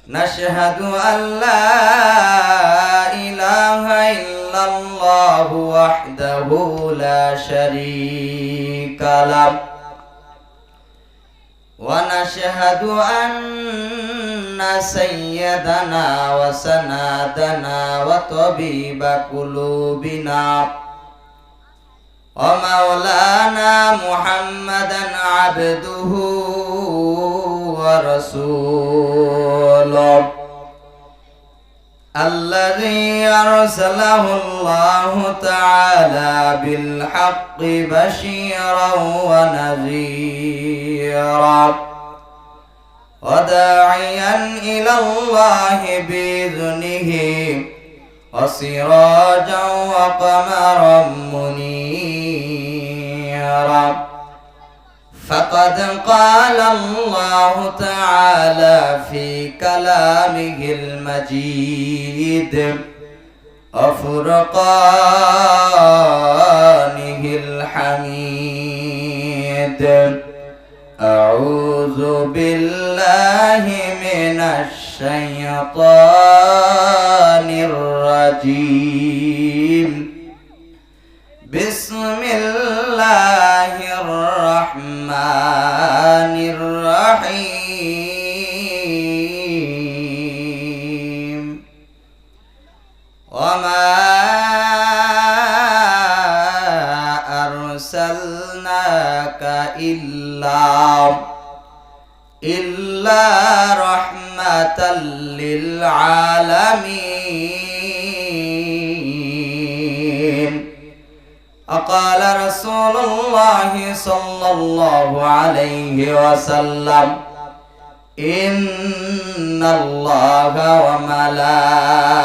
نشهد أن لا إله إلا الله وحده لا شريك له ونشهد أن سيدنا وسندنا وطبيب قلوبنا ومولانا محمدا عبده ورسوله الذي أرسله الله تعالى بالحق بشيرا ونذيرا وداعيا إلى الله بإذنه وسراجا وقمرا منيرا فقد قال الله تعالى في كلامه المجيد وفرقانه الحميد أعوذ بالله من الشيطان الرجيم بسم الله الرحمن الرحيم وما أرسلناك إلا رحمة للعالمين وقال رسول الله صلى الله عليه وسلم إن الله وملائكته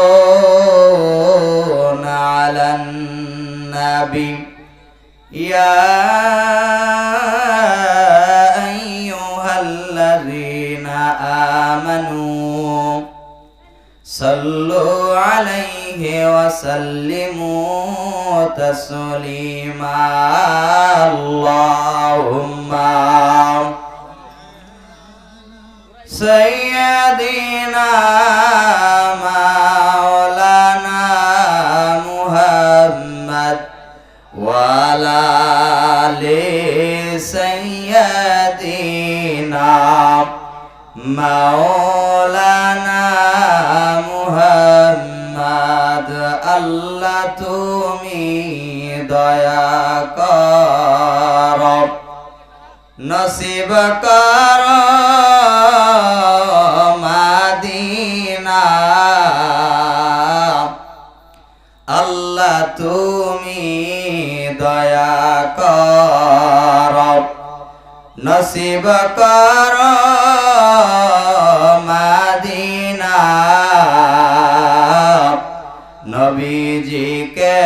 يصلون على النبي يا أيها الذين آمنوا صلوا عليه وسلموا تسليما اللهم سيدنا مولانا محمد وعلى آل سيدنا مولانا মুহাম্মদ আল্লাহ তুমি দয়া কর নসিব কর মদিনা আল্লাহ তুমি দয়া কর নসিব কর মদিনা নবীজিকে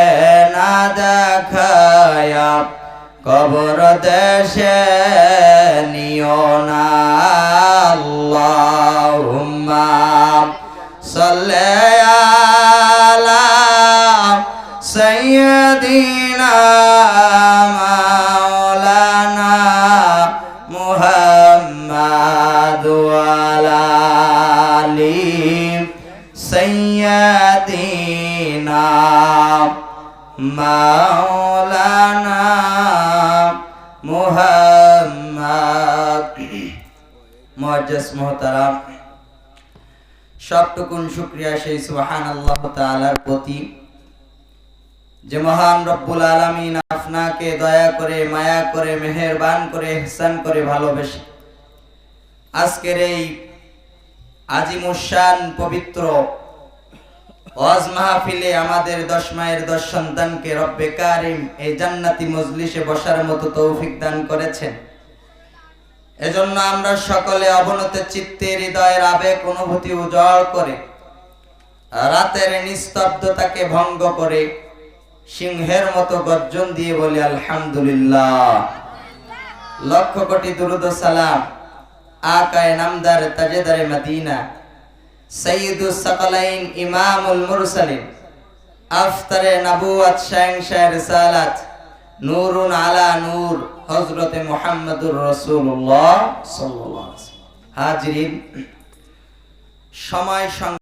না দেখায়া কবর দেশে নিও না আল্লাহুম্মা সাল্লি আলা সাইয়্যিদিনা মাওলানা মুহাম্মদ ওয়া আলা আলি সাইয়্যিদিনা মাওলানা মুহাম্মদ মুআজ্জাজ মুহতারাম সবটুকুন শুকরিয়া সেই সুবহানাল্লাহ তাআলার প্রতি যে মহান রব্বুল আলামিন আপনাকে দয়া করে মায়া করে মেহেরবান করে ইহসান করে ভালোবেসে আজকের এই আজিমুশান পবিত্র ওয়াজ মাহফিলে আমাদের 10 মায়ের 10 সন্তানকে রব্বে কারিম এই জান্নাতি মজলিসে বসার মতো তৌফিক দান করেছেন। এজন্য আমরা সকলে অবনত চিত্তে হৃদয়ের আবেগ অনুভূতি উজাড় করে রাতের নিস্তব্ধতাকে ভঙ্গ করে সিংহের মতো গর্জন দিয়ে বলি আলহামদুলিল্লাহ। লক্ষ কোটি দুরূদ ও সালাম আকায়ে নামদার তাজেদারে মদিনা সৈয়দুস সাকালাইন ইমামুল মুরসালিন আফতারে নবুয়ত শাহনশাহ রিসালাত নূরুন আলা নূর হযরতে মুহাম্মদুর রাসূলুল্লাহ সাল্লাল্লাহু আলাইহি ওয়াসাল্লাম। হাজিরিন, সময়